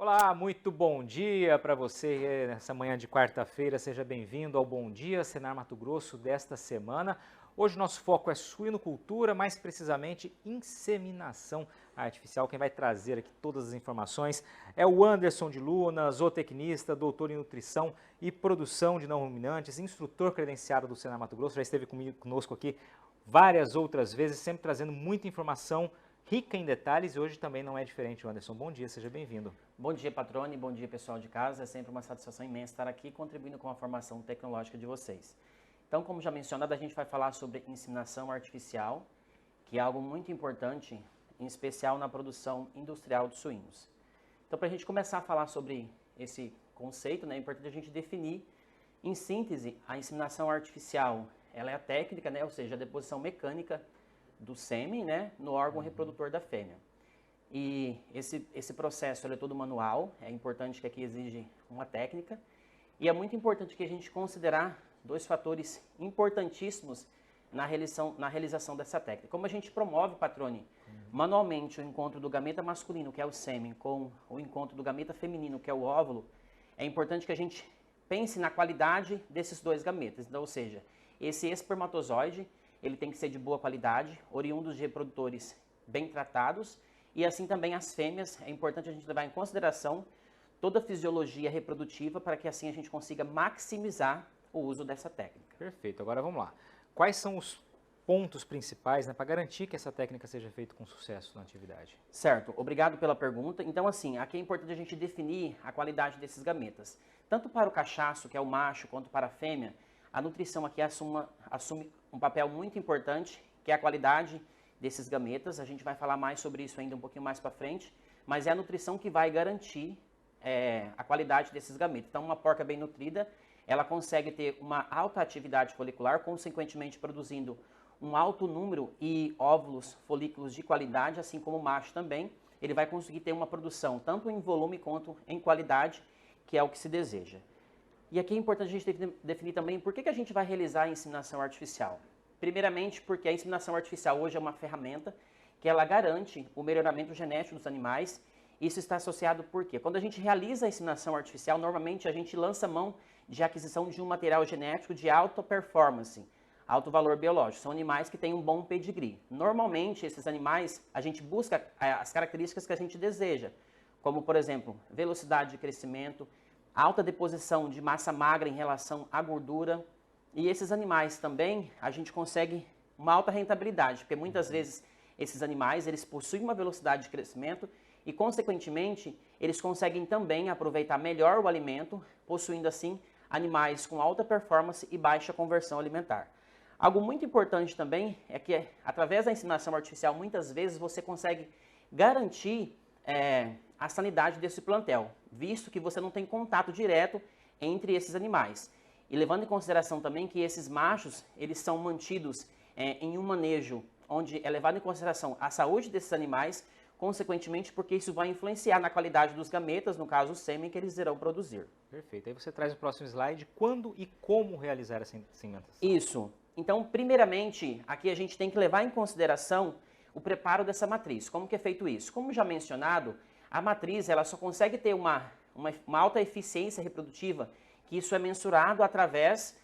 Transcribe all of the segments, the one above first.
Olá, muito bom dia para você nessa manhã de quarta-feira. Seja bem-vindo ao Bom Dia Senar Mato Grosso desta semana. Hoje nosso foco é suinocultura, mais precisamente inseminação artificial. Quem vai trazer aqui todas as informações é o Anderson de Luna, zootecnista, doutor em nutrição e produção de não ruminantes, instrutor credenciado do Senar Mato Grosso. Já esteve conosco aqui várias outras vezes, sempre trazendo muita informação rica em detalhes, e hoje também não é diferente, Anderson. Bom dia, seja bem-vindo. Bom dia, Patrone, bom dia, pessoal de casa. É sempre uma satisfação imensa estar aqui contribuindo com a formação tecnológica de vocês. Então, como já mencionado, a gente vai falar sobre inseminação artificial, que é algo muito importante, em especial na produção industrial de suínos. Então, para a gente começar a falar sobre esse conceito, é importante a gente definir, em síntese, a inseminação artificial. Ela é a técnica, ou seja, a deposição mecânica do sêmen, no órgão reprodutor da fêmea. E esse processo é todo manual, é importante que aqui exige uma técnica, e é muito importante que a gente considerar dois fatores importantíssimos na realização dessa técnica. Como a gente promove, Patrone, manualmente o encontro do gameta masculino, que é o sêmen, com o encontro do gameta feminino, que é o óvulo, é importante que a gente pense na qualidade desses dois gametas. Então, ou seja, esse espermatozoide, ele tem que ser de boa qualidade, oriundos de reprodutores bem tratados, e assim também as fêmeas. É importante a gente levar em consideração toda a fisiologia reprodutiva para que assim a gente consiga maximizar o uso dessa técnica. Perfeito, agora vamos lá. Quais são os pontos principais para garantir que essa técnica seja feita com sucesso na atividade? Certo, obrigado pela pergunta. Então assim, aqui é importante a gente definir a qualidade desses gametas. Tanto para o cachaço, que é o macho, quanto para a fêmea, a nutrição aqui assume um papel muito importante, que é a qualidade desses gametas. A gente vai falar mais sobre isso ainda um pouquinho mais para frente, mas é a nutrição que vai garantir a qualidade desses gametas. Então, uma porca bem nutrida, ela consegue ter uma alta atividade folicular, consequentemente produzindo um alto número e óvulos, folículos de qualidade, assim como o macho também. Ele vai conseguir ter uma produção tanto em volume quanto em qualidade, que é o que se deseja. E aqui é importante a gente definir também por que a gente vai realizar a inseminação artificial. Primeiramente, porque a inseminação artificial hoje é uma ferramenta que ela garante o melhoramento genético dos animais. Isso está associado por quê? Quando a gente realiza a inseminação artificial, normalmente a gente lança mão de aquisição de um material genético de alta performance, alto valor biológico. São animais que têm um bom pedigree. Normalmente, esses animais, a gente busca as características que a gente deseja, como, por exemplo, velocidade de crescimento, alta deposição de massa magra em relação à gordura. E esses animais também, a gente consegue uma alta rentabilidade, porque muitas vezes esses animais, eles possuem uma velocidade de crescimento e, consequentemente, eles conseguem também aproveitar melhor o alimento, possuindo assim animais com alta performance e baixa conversão alimentar. Algo muito importante também é que, através da inseminação artificial, muitas vezes você consegue garantir a sanidade desse plantel, visto que você não tem contato direto entre esses animais. E levando em consideração também que esses machos, eles são mantidos em um manejo onde é levado em consideração a saúde desses animais, consequentemente porque isso vai influenciar na qualidade dos gametas, no caso o sêmen, que eles irão produzir. Perfeito. Aí você traz o próximo slide, quando e como realizar essa inseminação. Isso. Então, primeiramente, aqui a gente tem que levar em consideração o preparo dessa matriz. Como que é feito isso? Como já mencionado, a matriz ela só consegue ter uma alta eficiência reprodutiva, que isso é mensurado através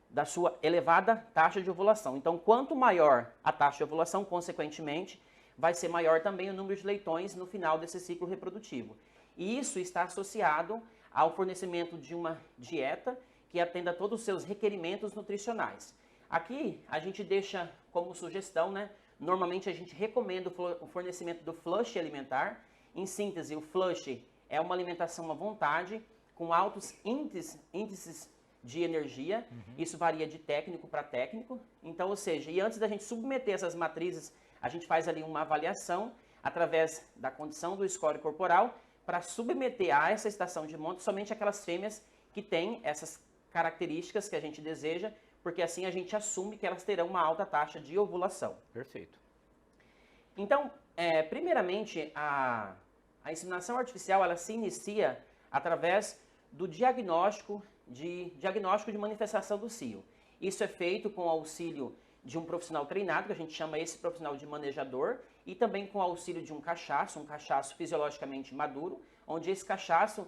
da sua elevada taxa de ovulação. Então, quanto maior a taxa de ovulação, consequentemente, vai ser maior também o número de leitões no final desse ciclo reprodutivo. E isso está associado ao fornecimento de uma dieta que atenda a todos os seus requerimentos nutricionais. Aqui, a gente deixa como sugestão, normalmente a gente recomenda o fornecimento do flush alimentar. Em síntese, o flush é uma alimentação à vontade, com altos índices de energia. Isso varia de técnico para técnico. Então, ou seja, e antes da gente submeter essas matrizes, a gente faz ali uma avaliação através da condição do score corporal para submeter a essa estação de monta somente aquelas fêmeas que têm essas características que a gente deseja, porque assim a gente assume que elas terão uma alta taxa de ovulação. Perfeito. Então, primeiramente, a inseminação artificial ela se inicia através do diagnóstico de manifestação do cio. Isso é feito com o auxílio de um profissional treinado, que a gente chama esse profissional de manejador, e também com o auxílio de um cachaço fisiologicamente maduro, onde esse cachaço,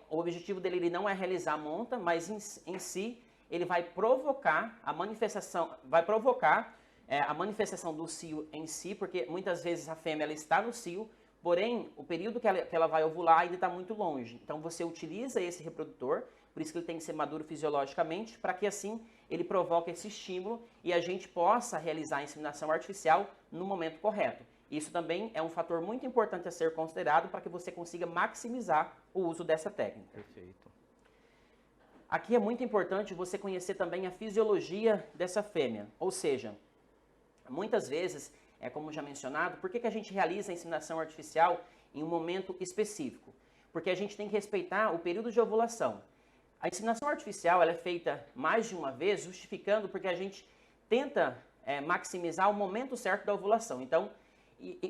o objetivo dele ele não é realizar a monta, mas em si ele vai provocar a manifestação, a manifestação do cio em si, porque muitas vezes a fêmea ela está no cio, porém o período que ela vai ovular ainda está muito longe. Então você utiliza esse reprodutor, por isso que ele tem que ser maduro fisiologicamente, para que assim ele provoque esse estímulo e a gente possa realizar a inseminação artificial no momento correto. Isso também é um fator muito importante a ser considerado para que você consiga maximizar o uso dessa técnica. Perfeito. Aqui é muito importante você conhecer também a fisiologia dessa fêmea, ou seja, muitas vezes, como já mencionado, por que a gente realiza a inseminação artificial em um momento específico? Porque a gente tem que respeitar o período de ovulação. A inseminação artificial ela é feita mais de uma vez, justificando porque a gente tenta maximizar o momento certo da ovulação. Então,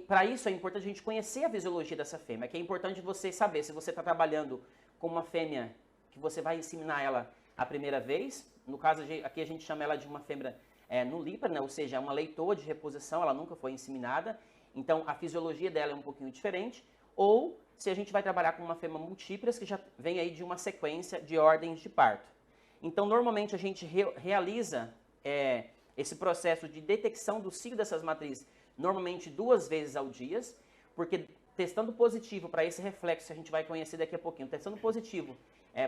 para isso é importante a gente conhecer a fisiologia dessa fêmea, que é importante você saber se você está trabalhando com uma fêmea que você vai inseminar ela a primeira vez, no caso aqui a gente chama ela de uma fêmea nulípara, né? Ou seja, é uma leitoa de reposição, ela nunca foi inseminada, então a fisiologia dela é um pouquinho diferente, ou se a gente vai trabalhar com uma fêmea múltiplas, que já vem aí de uma sequência de ordens de parto. Então, normalmente a gente realiza esse processo de detecção do cio dessas matrizes normalmente 2 vezes ao dia, porque testando positivo para esse reflexo, que a gente vai conhecer daqui a pouquinho, testando positivo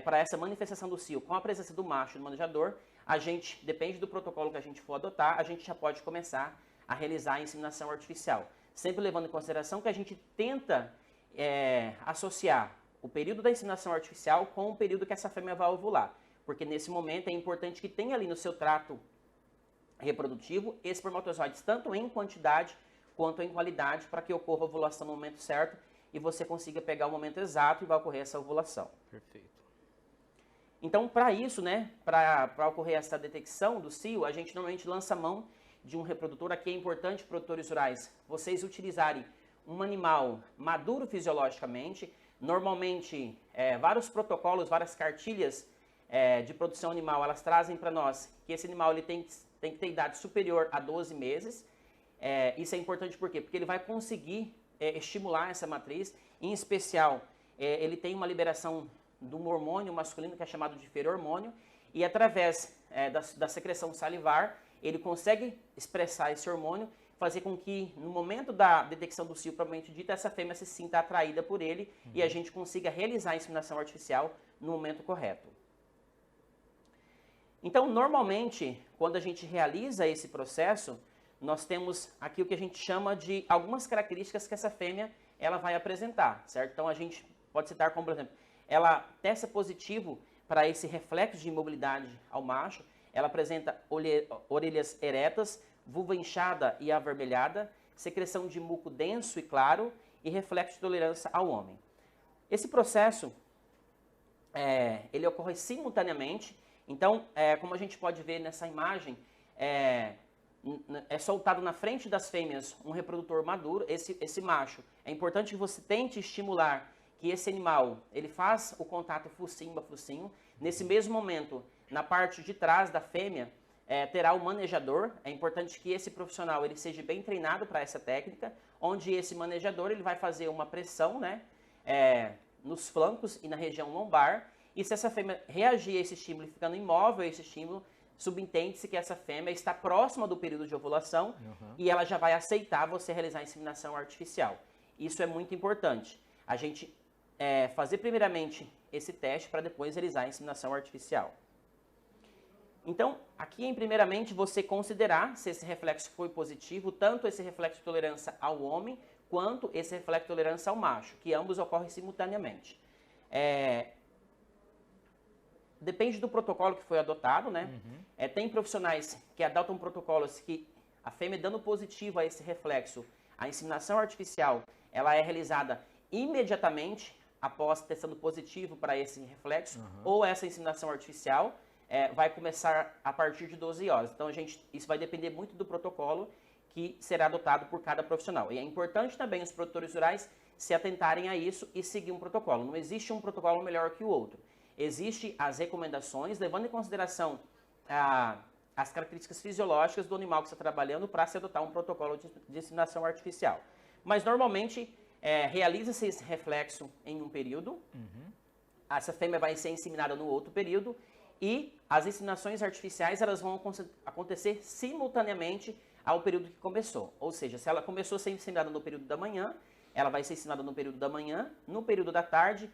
para essa manifestação do cio com a presença do macho do manejador, a gente, depende do protocolo que a gente for adotar, a gente já pode começar a realizar a inseminação artificial. Sempre levando em consideração que a gente tenta associar o período da inseminação artificial com o período que essa fêmea vai ovular, porque nesse momento é importante que tenha ali no seu trato reprodutivo espermatozoides tanto em quantidade quanto em qualidade para que ocorra a ovulação no momento certo e você consiga pegar o momento exato e vai ocorrer essa ovulação. Perfeito. Então, para isso, né, para ocorrer essa detecção do cio, a gente normalmente lança mão de um reprodutor. Aqui é importante, produtores rurais, vocês utilizarem um animal maduro fisiologicamente. Normalmente, vários protocolos, várias cartilhas de produção animal, elas trazem para nós que esse animal ele tem que ter idade superior a 12 meses. Isso é importante por quê? Porque ele vai conseguir estimular essa matriz, em especial, ele tem uma liberação de um hormônio masculino que é chamado de feromônio, e através da secreção salivar, ele consegue expressar esse hormônio, fazer com que, no momento da detecção do cio propriamente dito, essa fêmea se sinta atraída por ele e a gente consiga realizar a inseminação artificial no momento correto. Então, normalmente, quando a gente realiza esse processo, nós temos aqui o que a gente chama de algumas características que essa fêmea ela vai apresentar, certo? Então, a gente pode citar como, por exemplo, ela testa positivo para esse reflexo de imobilidade ao macho, ela apresenta orelhas eretas, vulva inchada e avermelhada, secreção de muco denso e claro e reflexo de tolerância ao homem. Esse processo, ele ocorre simultaneamente. Então, como a gente pode ver nessa imagem, é soltado na frente das fêmeas um reprodutor maduro, esse macho. É importante que você tente estimular que esse animal, ele faz o contato focinho-focinho. Nesse mesmo momento, na parte de trás da fêmea, terá o manejador. É importante que esse profissional ele seja bem treinado para essa técnica, onde esse manejador ele vai fazer uma pressão, né, nos flancos e na região lombar. E se essa fêmea reagir a esse estímulo, ficando imóvel a esse estímulo, subentende-se que essa fêmea está próxima do período de ovulação e ela já vai aceitar você realizar a inseminação artificial. Isso é muito importante. A gente fazer primeiramente esse teste para depois realizar a inseminação artificial. Então, aqui primeiramente você considerar se esse reflexo foi positivo, tanto esse reflexo de tolerância ao homem, quanto esse reflexo de tolerância ao macho, que ambos ocorrem simultaneamente. Depende do protocolo que foi adotado, né? Tem profissionais que adotam protocolos que a fêmea dando positivo a esse reflexo, a inseminação artificial, ela é realizada imediatamente após testando positivo para esse reflexo, ou essa inseminação artificial vai começar a partir de 12 horas. Então, isso vai depender muito do protocolo que será adotado por cada profissional. E é importante também os produtores rurais se atentarem a isso e seguir um protocolo. Não existe um protocolo melhor que o outro. Existem as recomendações, levando em consideração as características fisiológicas do animal que você está trabalhando para se adotar um protocolo de inseminação artificial. Mas normalmente realiza-se esse reflexo em um período, essa fêmea vai ser inseminada no outro período e as inseminações artificiais elas vão acontecer simultaneamente ao período que começou. Ou seja, se ela começou a ser inseminada no período da manhã, ela vai ser inseminada no período da manhã, no período da tarde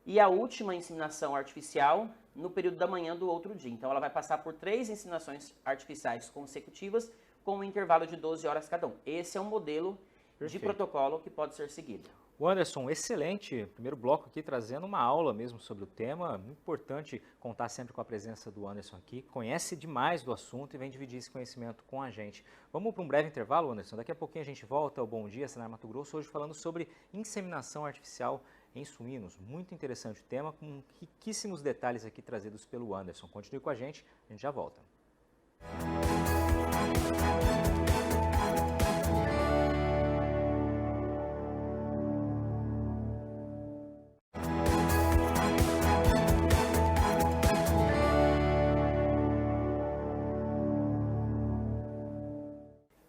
e a última inseminação artificial no período da manhã do outro dia. Então, ela vai passar por 3 inseminações artificiais consecutivas com um intervalo de 12 horas cada um. Esse é um modelo de protocolo que pode ser seguido. O Anderson, excelente primeiro bloco aqui, trazendo uma aula mesmo sobre o tema. Muito importante contar sempre com a presença do Anderson aqui, conhece demais do assunto e vem dividir esse conhecimento com a gente. Vamos para um breve intervalo, Anderson? Daqui a pouquinho a gente volta ao Bom Dia, Senar Mato Grosso, hoje falando sobre inseminação artificial em suínos. Muito interessante o tema, com riquíssimos detalhes aqui trazidos pelo Anderson. Continue com a gente já volta.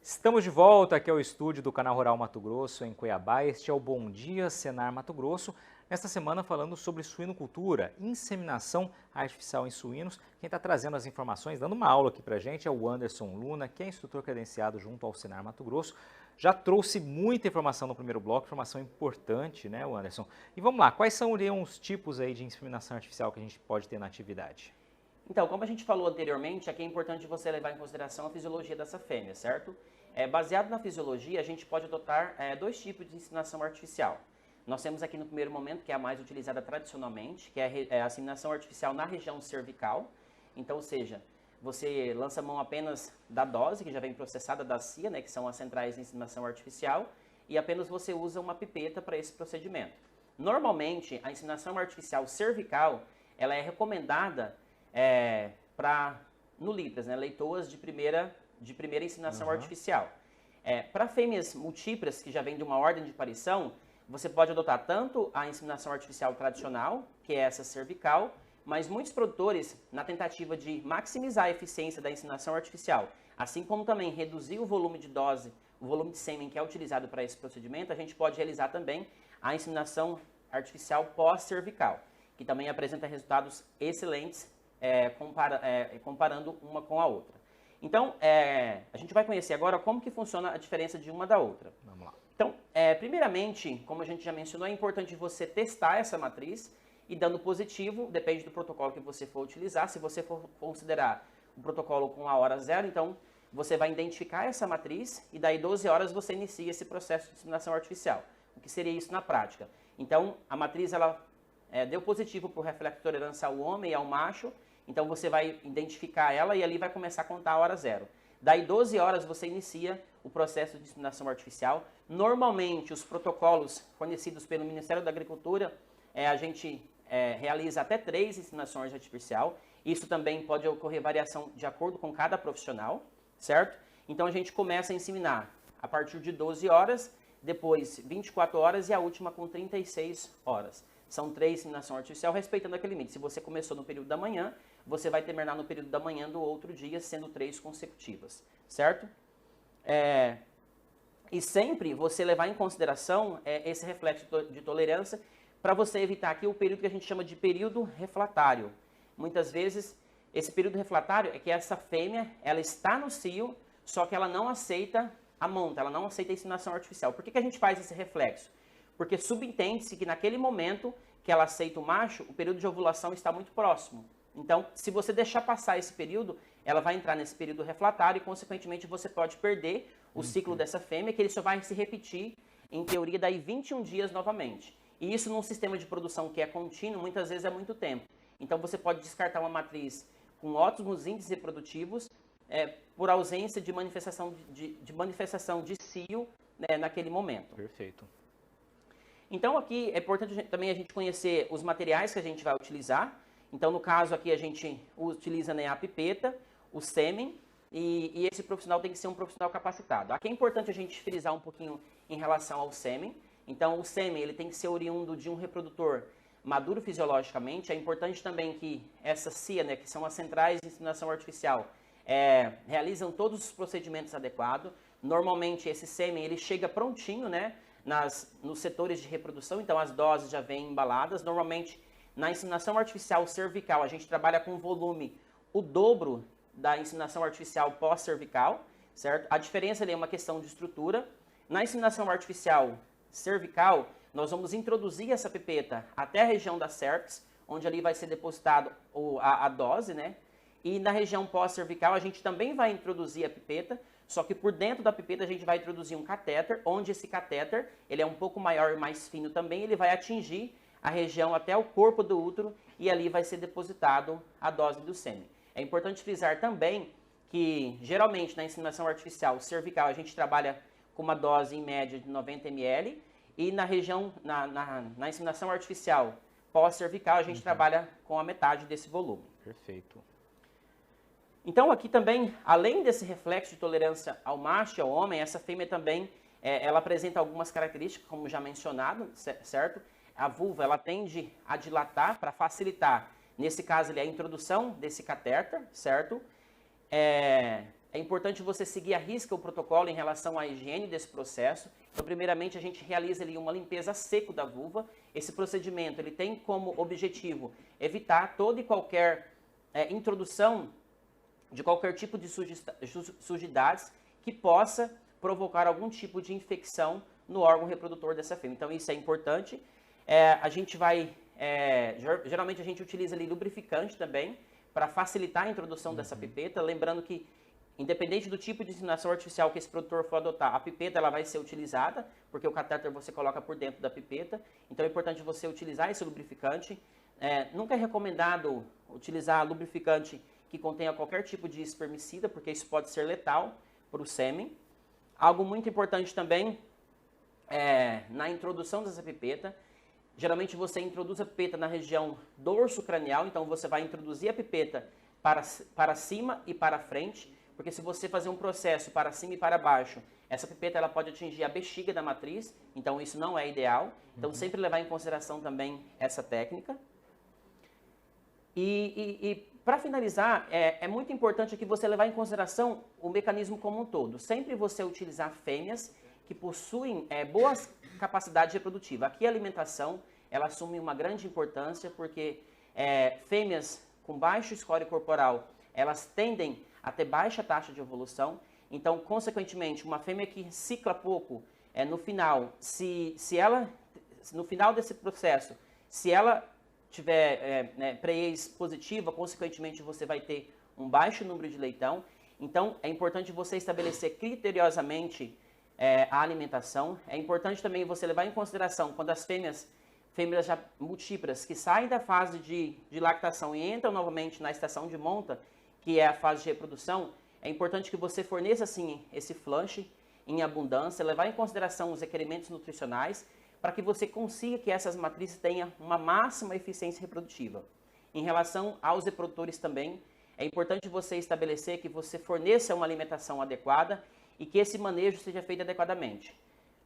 Estamos de volta aqui ao estúdio do Canal Rural Mato Grosso, em Cuiabá. Este é o Bom Dia Senar Mato Grosso. Nesta semana falando sobre suinocultura, inseminação artificial em suínos. Quem está trazendo as informações, dando uma aula aqui para a gente, é o Anderson Luna, que é instrutor credenciado junto ao Senar Mato Grosso. Já trouxe muita informação no primeiro bloco, informação importante, né, Anderson? E vamos lá, quais são os tipos aí de inseminação artificial que a gente pode ter na atividade? Então, como a gente falou anteriormente, aqui é importante você levar em consideração a fisiologia dessa fêmea, certo? Baseado na fisiologia, a gente pode adotar 2 tipos de inseminação artificial. Nós temos aqui no primeiro momento, que é a mais utilizada tradicionalmente, que é a inseminação artificial na região cervical. Então, ou seja, você lança mão apenas da dose, que já vem processada da CIA, né, que são as centrais de inseminação artificial, e apenas você usa uma pipeta para esse procedimento. Normalmente, a inseminação artificial cervical, ela é recomendada para nulitas, né, leitoas de primeira inseminação artificial. Para fêmeas múltiplas, que já vem de uma ordem de aparição, você pode adotar tanto a inseminação artificial tradicional, que é essa cervical, mas muitos produtores, na tentativa de maximizar a eficiência da inseminação artificial, assim como também reduzir o volume de dose, o volume de sêmen que é utilizado para esse procedimento, a gente pode realizar também a inseminação artificial pós-cervical, que também apresenta resultados excelentes comparando uma com a outra. Então, a gente vai conhecer agora como que funciona a diferença de uma da outra. Vamos lá. Então, primeiramente, como a gente já mencionou, é importante você testar essa matriz e dando positivo, depende do protocolo que você for utilizar. Se você for considerar o protocolo com a hora 0, então você vai identificar essa matriz e daí 12 horas você inicia esse processo de inseminação artificial. O que seria isso na prática? Então, a matriz ela deu positivo para o reflexo de tolerância ao homem e ao macho, então você vai identificar ela e ali vai começar a contar a hora 0. Daí 12 horas você inicia o processo de inseminação artificial. Normalmente os protocolos fornecidos pelo Ministério da Agricultura, a gente realiza até 3 inseminações artificial. Isso também pode ocorrer variação de acordo com cada profissional, certo? Então a gente começa a inseminar a partir de 12 horas, depois 24 horas e a última com 36 horas. São 3 inseminação artificial, respeitando aquele limite. Se você começou no período da manhã, você vai terminar no período da manhã do outro dia, sendo 3 consecutivas, certo? E sempre você levar em consideração esse reflexo de tolerância para você evitar aqui o período que a gente chama de período refratário. Muitas vezes, esse período refratário é que essa fêmea, ela está no cio, só que ela não aceita a monta, ela não aceita a inseminação artificial. Por que a gente faz esse reflexo? Porque subentende-se que naquele momento que ela aceita o macho, o período de ovulação está muito próximo. Então, se você deixar passar esse período, ela vai entrar nesse período refratário e, consequentemente, você pode perder o ciclo dessa fêmea, que ele só vai se repetir, em teoria, daí 21 dias novamente. E isso num sistema de produção que é contínuo, muitas vezes é muito tempo. Então, você pode descartar uma matriz com ótimos índices reprodutivos por ausência de manifestação de cio, né, naquele momento. Perfeito. Então, aqui é importante também a gente conhecer os materiais que a gente vai utilizar. Então, no caso aqui, a gente utiliza, né, a pipeta, o sêmen, e esse profissional tem que ser um profissional capacitado. Aqui é importante a gente frisar um pouquinho em relação ao sêmen. Então, o sêmen ele tem que ser oriundo de um reprodutor maduro fisiologicamente. É importante também que essa CIA, né, que são as centrais de inseminação artificial, realizam todos os procedimentos adequados. Normalmente esse sêmen ele chega prontinho, né, nos setores de reprodução, então as doses já vêm embaladas. Normalmente na inseminação artificial cervical a gente trabalha com volume o dobro da inseminação artificial pós-cervical, certo? A diferença ali é uma questão de estrutura. Na inseminação artificial cervical, nós vamos introduzir essa pipeta até a região da cervix, onde ali vai ser depositado a dose, né? E na região pós-cervical a gente também vai introduzir a pipeta, só que por dentro da pipeta a gente vai introduzir um catéter, onde esse catéter, ele é um pouco maior e mais fino também, ele vai atingir a região até o corpo do útero e ali vai ser depositado a dose do sêmen. É importante frisar também que geralmente na inseminação artificial cervical a gente trabalha com uma dose em média de 90 ml e na região, na inseminação artificial pós-cervical a gente trabalha com a metade desse volume. Perfeito. Então aqui também, além desse reflexo de tolerância ao macho e ao homem, essa fêmea também, ela apresenta algumas características, como já mencionado, certo? A vulva, ela tende a dilatar para facilitar, nesse caso, a introdução desse catéter, certo? É importante você seguir à risca o protocolo em relação à higiene desse processo. Então, primeiramente, a gente realiza ali uma limpeza seco da vulva. Esse procedimento, ele tem como objetivo evitar toda e qualquer introdução de qualquer tipo de sujidades que possa provocar algum tipo de infecção no órgão reprodutor dessa fêmea. Então, isso é importante. A gente vai, geralmente a gente utiliza ali lubrificante também para facilitar a introdução dessa pipeta, lembrando que independente do tipo de inseminação artificial que esse produtor for adotar, a pipeta ela vai ser utilizada, porque o catéter você coloca por dentro da pipeta, então é importante você utilizar esse lubrificante. Nunca é recomendado utilizar lubrificante que contenha qualquer tipo de espermicida, porque isso pode ser letal para o sêmen. Algo muito importante também na introdução dessa pipeta, geralmente você introduz a pipeta na região dorso cranial, então você vai introduzir a pipeta para cima e para frente, porque se você fazer um processo para cima e para baixo, essa pipeta ela pode atingir a bexiga da matriz, então isso não é ideal. Então sempre levar em consideração também essa técnica. E para finalizar, é muito importante aqui você levar em consideração o mecanismo como um todo. Sempre você utilizar fêmeas que possuem boas capacidades reprodutivas. Aqui a alimentação ela assume uma grande importância porque fêmeas com baixo score corporal, elas tendem a ter baixa taxa de evolução. Então, consequentemente, uma fêmea que cicla pouco, no final, no final desse processo, se ela tiver pré-ex positiva, consequentemente você vai ter um baixo número de leitão. Então, é importante você estabelecer criteriosamente a alimentação. É importante também você levar em consideração quando as fêmeas já multíparas que saem da fase de lactação e entram novamente na estação de monta, que é a fase de reprodução, é importante que você forneça assim esse flanche em abundância, levar em consideração os requerimentos nutricionais, para que você consiga que essas matrizes tenham uma máxima eficiência reprodutiva. Em relação aos reprodutores também, é importante você estabelecer que você forneça uma alimentação adequada e que esse manejo seja feito adequadamente.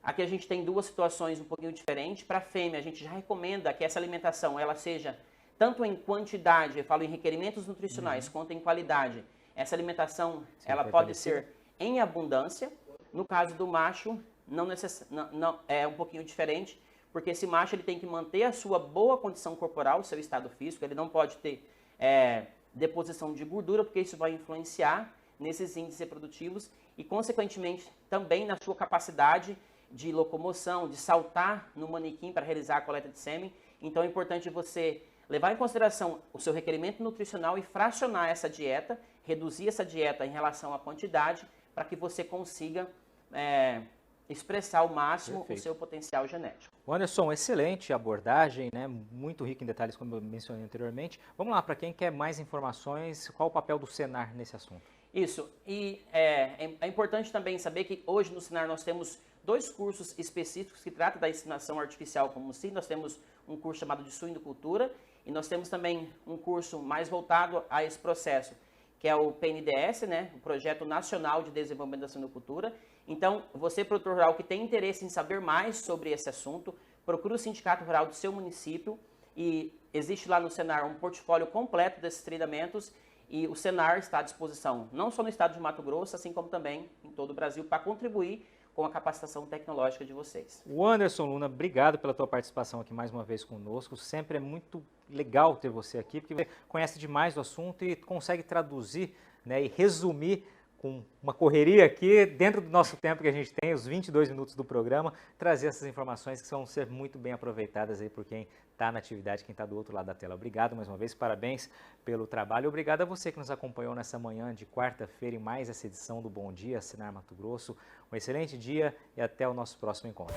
Aqui a gente tem duas situações um pouquinho diferentes. Para a fêmea, a gente já recomenda que essa alimentação ela seja tanto em quantidade, eu falo em requerimentos nutricionais, quanto em qualidade. Essa alimentação ela pode ser em abundância. No caso do macho, não é um pouquinho diferente, porque esse macho ele tem que manter a sua boa condição corporal, o seu estado físico, ele não pode ter deposição de gordura, porque isso vai influenciar nesses índices reprodutivos e, consequentemente, também na sua capacidade de locomoção, de saltar no manequim para realizar a coleta de sêmen. Então é importante você levar em consideração o seu requerimento nutricional e fracionar essa dieta, reduzir essa dieta em relação à quantidade, para que você consiga expressar ao máximo o seu potencial genético. Anderson, excelente abordagem, né? Muito rica em detalhes, como eu mencionei anteriormente. Vamos lá, para quem quer mais informações, qual o papel do Senar nesse assunto? Isso, e é importante também saber que hoje no Senar nós temos 2 cursos específicos que tratam da inseminação artificial como si. Nós temos um curso chamado de suinocultura e nós temos também um curso mais voltado a esse processo, que é o PNDS, né, o Projeto Nacional de Desenvolvimento da Suinocultura. Então, você, produtor rural que tem interesse em saber mais sobre esse assunto, procure o sindicato rural do seu município e existe lá no Senar um portfólio completo desses treinamentos E o Senar está à disposição, não só no estado de Mato Grosso, assim como também em todo o Brasil, para contribuir com a capacitação tecnológica de vocês. O Anderson Luna, obrigado pela tua participação aqui mais uma vez conosco. Sempre é muito legal ter você aqui, porque você conhece demais do assunto e consegue traduzir, né, e resumir com uma correria aqui, dentro do nosso tempo que a gente tem, os 22 minutos do programa, trazer essas informações que vão ser muito bem aproveitadas aí por quem está na atividade, quem está do outro lado da tela. Obrigado mais uma vez, parabéns pelo trabalho. Obrigado a você que nos acompanhou nessa manhã de quarta-feira em mais essa edição do Bom Dia, Senar Mato Grosso. Um excelente dia e até o nosso próximo encontro.